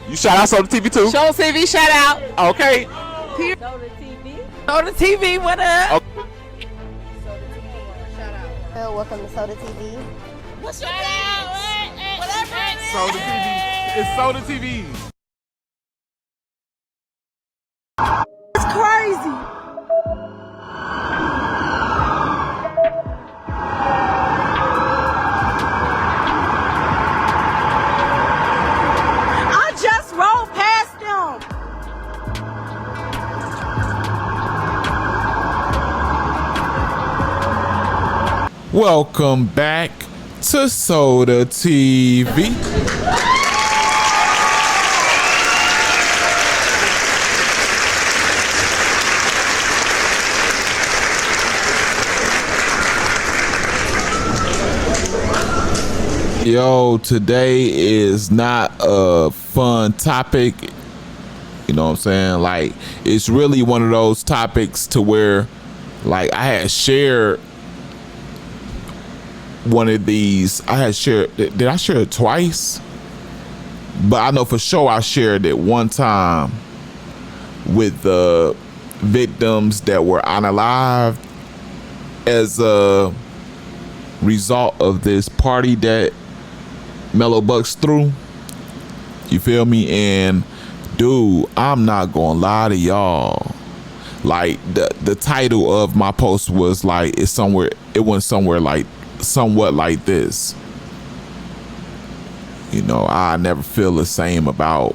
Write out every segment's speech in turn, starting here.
You shout out SH0TERS TV too? SH0T TV shout out. Okay. SH0T TV. SH0T TV, what up? Okay. Welcome to SH0T TV. What's your name? Whatever it is. SH0TERS TV. It's SH0TERS TV. It's crazy. I just rolled past them. Welcome back to SH0TERS TV. Yo, today is not a fun topic. You know what I'm saying? Like, it's really one of those topics to where, like, I had shared one of these. I had shared, did I share it twice? But I know for sure I shared it one time with the victims that were unalived as a result of this party that Mellow Bucks threw. You feel me? And dude, I'm not gonna lie to y'all. Like the title of my post was like, it went somewhere like somewhat like this. You know, I never feel the same about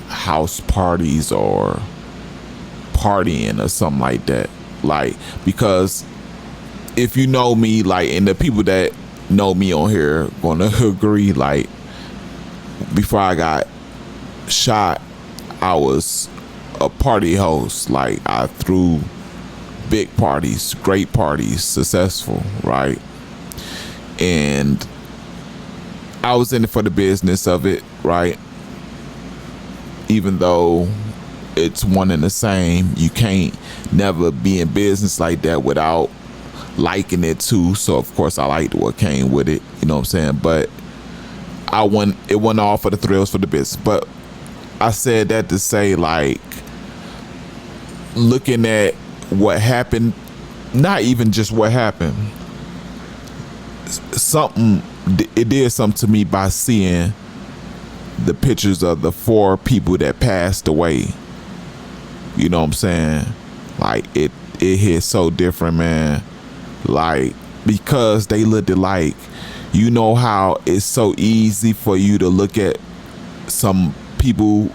house parties or partying or something like that. Like, because if you know me, like, and the people that know me on here gonna agree, like, before I got shot, I was a party host. Like, I threw big parties, great parties, successful, right? And I was in it for the business of it, right? Even though it's one and the same, you can't never be in business like that without liking it too. So of course I liked what came with it, you know what I'm saying? But it wasn't all for the thrills, for the business. But I said that to say, like, looking at what happened, not even just what happened, it did something to me by seeing the pictures of the 4 people that passed away. You know what I'm saying? Like, it hit so different, man. Like, because they looked alike. You know how it's so easy for you to look at some people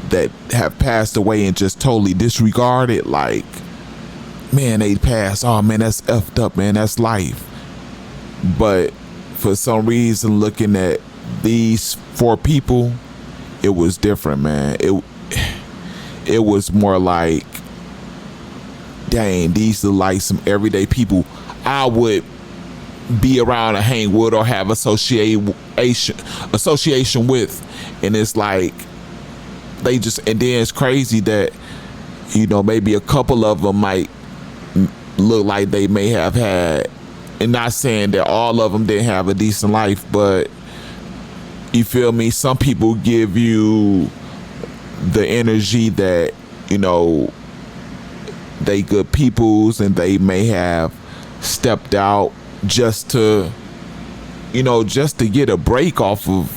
that have passed away and just totally disregard it. Like, man, they passed. Oh man, that's effed up, man. That's life. But for some reason, looking at these 4 people, it was different, man. It was more like, dang, these are like some everyday people I would be around and hang with or have association with. And it's like, they just, and then it's crazy that, you know, maybe a couple of them might look like they may have had, and not saying that all of them didn't have a decent life, but you feel me, some people give you the energy that, you know, they good peoples and they may have stepped out just to, you know, just to get a break off of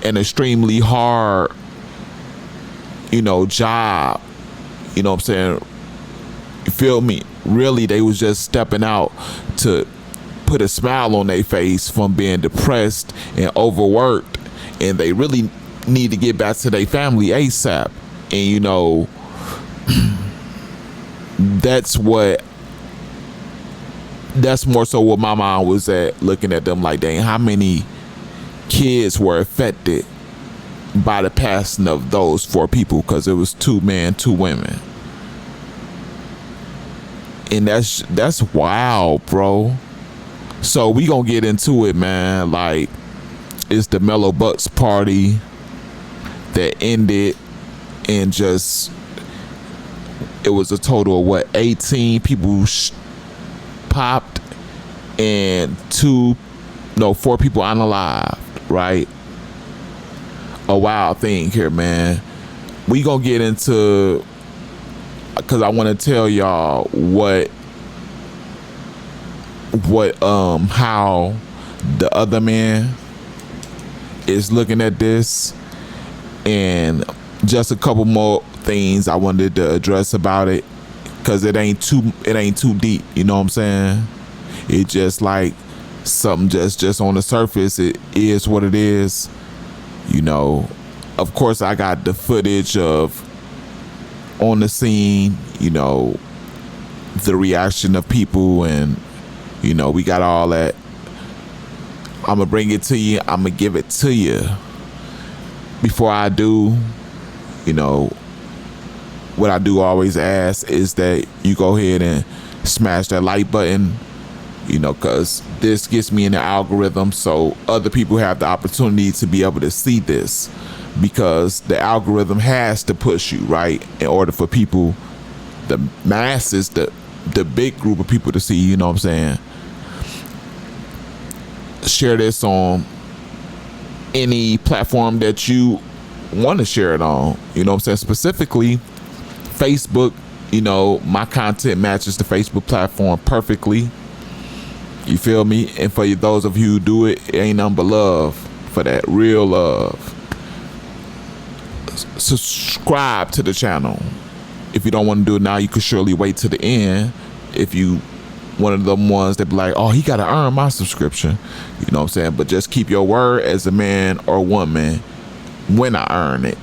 an extremely hard, you know, job. You know what I'm saying? You feel me? Really, they was just stepping out to put a smile on their face from being depressed and overworked, and they really need to get back to their family ASAP. And you know, that's more so what my mind was at, looking at them like, dang, how many kids were affected by the passing of those 4 people? Because it was 2 men, 2 women. And that's wild, bro. So we gonna get into it, man. Like, it's the Mellow Bucks party that ended, and just, it was a total of what, 18 people popped, and 2 no, 4 people unalived, right? A wild thing here, man. We gonna get into, because I want to tell y'all how the other man is looking at this, and just a couple more things I wanted to address about it, because it ain't too deep, you know what I'm saying? It just like something just on the surface. It is what it is, you know. Of course, I got the footage of on the scene, you know, the reaction of people, and you know, we got all that. I'm gonna bring it to you. I'm gonna give it to you. Before I do, you know, what I do always ask is that you go ahead and smash that like button, you know, because this gets me in the algorithm, so other people have the opportunity to be able to see this, because the algorithm has to push you, right, in order for people, the masses, the big group of people to see, you know what I'm saying? Share this on any platform that you want to share it on, you know what I'm saying? Specifically Facebook, you know, my content matches the Facebook platform perfectly, you feel me? And for those of you who do it, it ain't nothing but love for that, real love. Subscribe to the channel. If you don't want to do it now, you could surely wait to the end. If you one of them ones that be like, oh, he gotta earn my subscription, you know what I'm saying? But just keep your word as a man or woman when I earn it,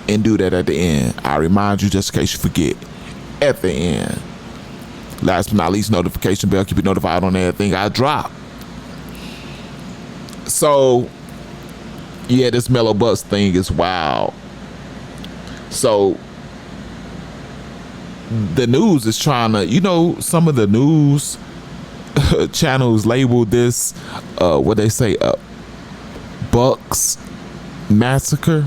and do that at the end. I remind you, just in case you forget, at the end. Last but not least, notification bell, keep you notified on everything I drop. So yeah, this Mellow Bucks thing is wild. So the news is trying to, you know, some of the news channels labeled this, what they say, Buckzz massacre.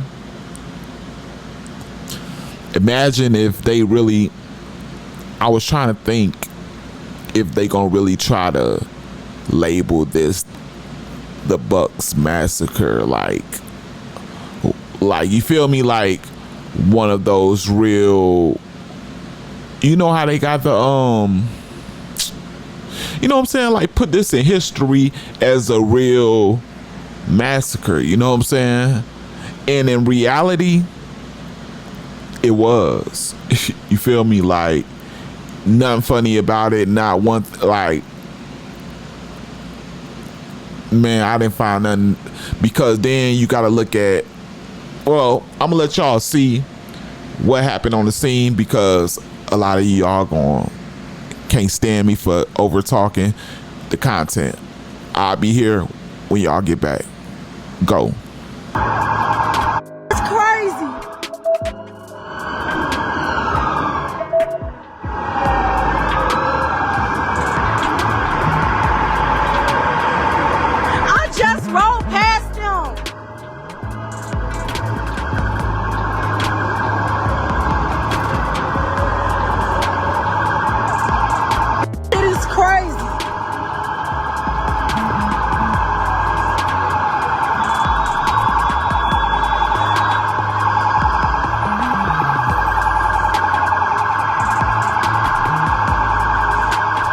Imagine if they really, I was trying to think if they gonna really try to label this the Buckzz massacre, like you feel me, like one of those real, you know how they got the you know what I'm saying, like put this in history as a real massacre, you know what I'm saying? And in reality, it was. You feel me? Like nothing funny about it, not one like, man, I didn't find nothing, because then you gotta look at, well, I'm gonna let y'all see what happened on the scene, because a lot of y'all can't stand me for over talking the content. I'll be here when y'all get back. Go. It's crazy. I just rolled past them. It is crazy.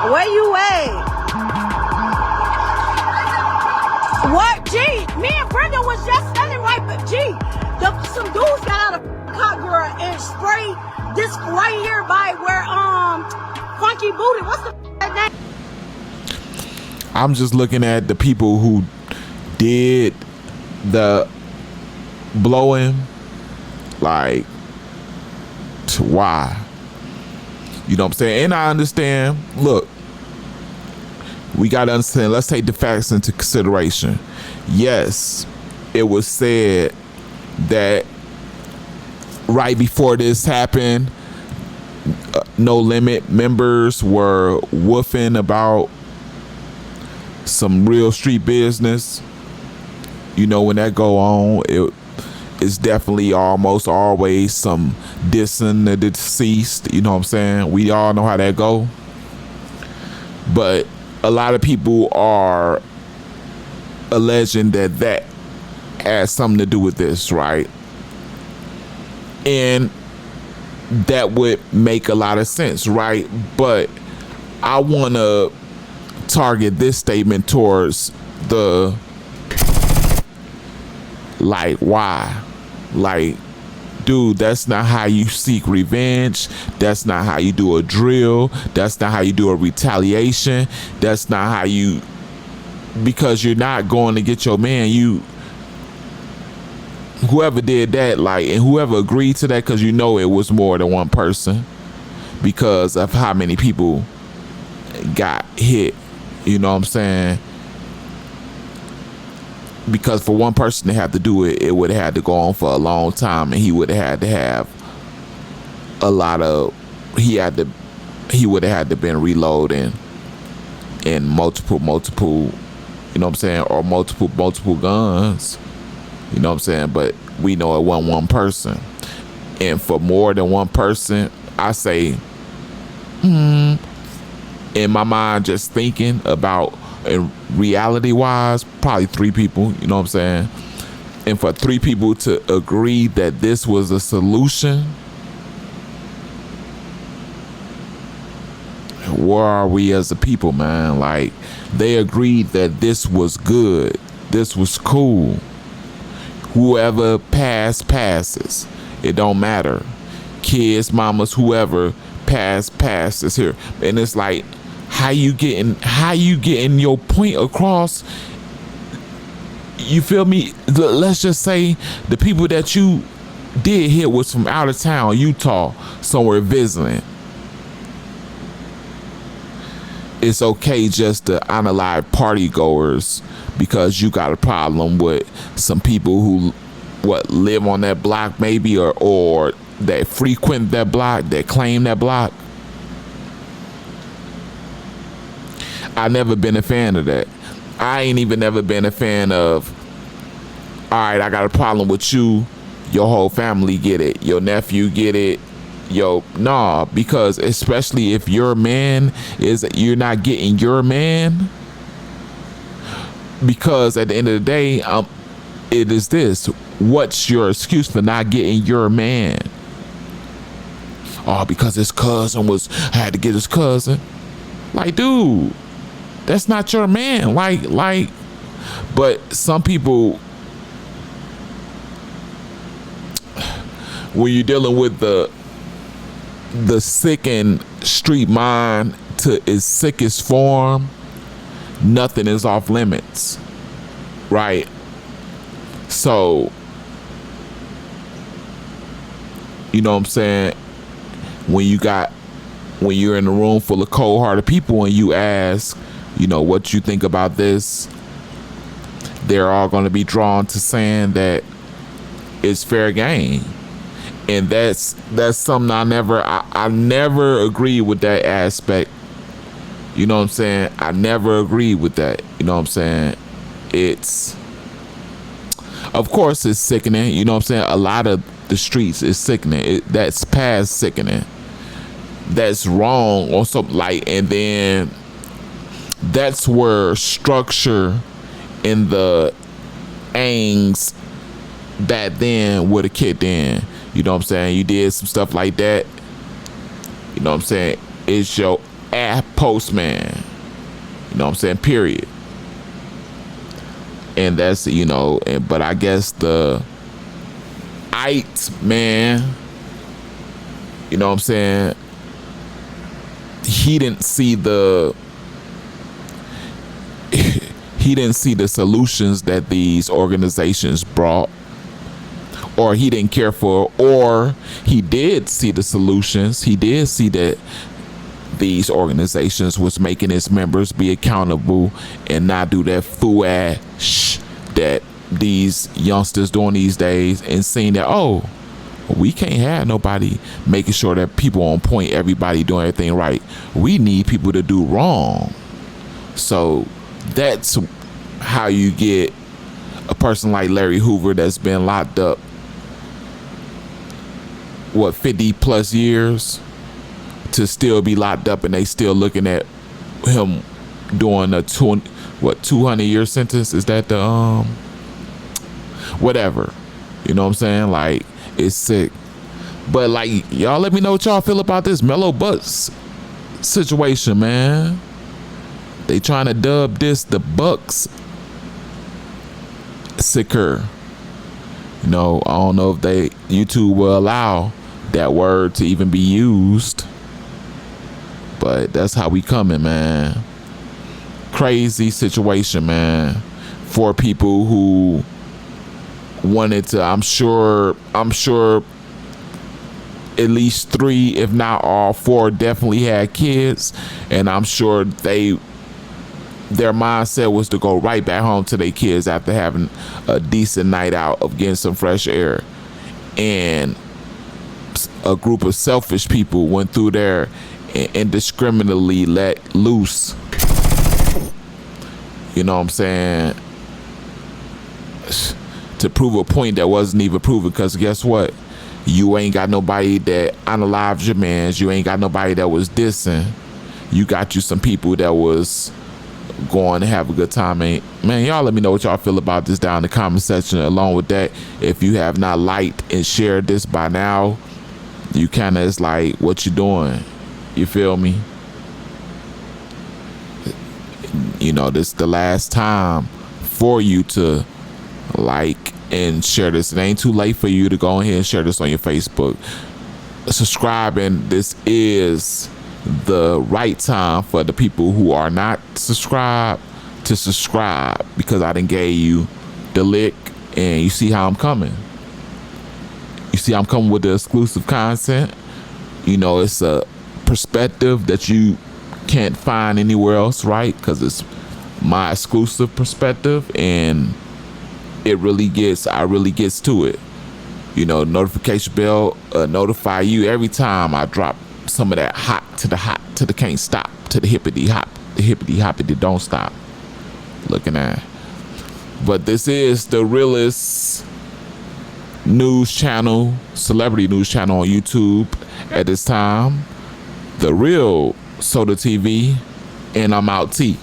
Where you at? What? G, me and Brenda was just standing right, but G, some dudes got out of car, girl, and sprayed this right here by where Funky Booty. What's the name? I'm just looking at the people who did the blowing, like, why? You know what I'm saying? And I understand, look, we got to understand, let's take the facts into consideration. Yes, it was said that right before this happened, No Limit members were woofing about some real street business. You know, when that go on, it's definitely almost always some dissing the deceased. You know what I'm saying? We all know how that go. But a lot of people are alleging that has something to do with this, right? And that would make a lot of sense, right? But I want to target this statement towards the, like, why? Like, dude, that's not how you seek revenge. That's not how you do a drill. That's not how you do a retaliation. That's not how you, because you're not going to get your man. Whoever did that, like, and whoever agreed to that, because you know it was more than one person because of how many people got hit. You know what I'm saying? Because for one person to have to do it, it would have had to go on for a long time, and he would have had to have a lot of, he would have had to been reloading and multiple, you know what I'm saying, or multiple guns, you know what I'm saying. But we know it wasn't one person, and for more than one person, I say, in my mind, just thinking about, and reality wise, probably 3 people, you know what I'm saying? And for 3 people to agree that this was a solution, where are we as a people, man? Like, they agreed that this was good, this was cool. Whoever passes. It don't matter. Kids, mamas, whoever passes here. And it's like, how you getting your point across? You feel me? Let's just say the people that you did hit was from out of town, Utah, somewhere visiting. It's okay just to analyze party goers because you got a problem with some people who live on that block maybe, or that frequent that block, that claim that block. I never been a fan of that. I ain't even never been a fan of, all right, I got a problem with you, your whole family get it, your nephew get it, nah, because especially if your man you're not getting your man, because at the end of the day, it is this, what's your excuse for not getting your man? Oh, because his cousin had to get his cousin. Like, dude, that's not your man. Like, but some people, when you're dealing with the sickened street mind to its sickest form, nothing is off limits, right? So, you know what I'm saying? When you're in a room full of cold-hearted people and you ask, you know, what you think about this, they're all going to be drawn to saying that it's fair game. And that's something I never agree with that aspect. You know what I'm saying? I never agree with that. You know what I'm saying? Of course it's sickening. You know what I'm saying? A lot of the streets is sickening. That's past sickening. That's wrong or something, like, and then that's where structure and the angst back then would have kicked in. You know what I'm saying? You did some stuff like that. You know what I'm saying? It's your postman. You know what I'm saying? Period. And that's, you know, but I guess the man, you know what I'm saying? He didn't see the solutions that these organizations brought, or he didn't care for, or he did see the solutions. He did see that these organizations was making its members be accountable and not do that fool ass that these youngsters doing these days, and seeing that, oh, we can't have nobody making sure that people on point, everybody doing everything right. We need people to do wrong. So that's how you get a person like Larry Hoover that's been locked up, 50 plus years, to still be locked up, and they still looking at him doing a 200-year sentence. Is that the whatever? You know what I'm saying? Like, it's sick. But like, y'all let me know what y'all feel about this Mellow Bucks situation, man. They trying to dub this the Buckzz sicker. You know, I don't know if YouTube will allow that word to even be used, but that's how we coming, man. Crazy situation, man, for people who wanted to. I'm sure at least 3, if not all 4, definitely had kids, and I'm sure their mindset was to go right back home to their kids after having a decent night out of getting some fresh air. And a group of selfish people went through there and indiscriminately let loose. You know what I'm saying? To prove a point that wasn't even proven, because guess what? You ain't got nobody that unalived your mans. You ain't got nobody that was dissing. You got you some people that was going to have a good time. Man, y'all let me know what y'all feel about this down in the comment section. Along with that, if you have not liked and shared this by now, you kind of, it's like, what you doing? You feel me? You know, this is the last time for you to like and share this. It ain't too late for you to go ahead and share this on your Facebook. Subscribing, this is the right time for the people who are not subscribed to subscribe, because I done gave you the lick, and you see how I'm coming. You see I'm coming with the exclusive content. You know, it's a perspective that you can't find anywhere else, right? Because it's my exclusive perspective, and I really gets to it. You know, notification bell notify you every time I drop some of that hot to the can't stop, to the hippity hoppity don't stop. Looking at, but this is the realest news channel, celebrity news channel on YouTube at this time, the real SH0T TV, and I'm out T.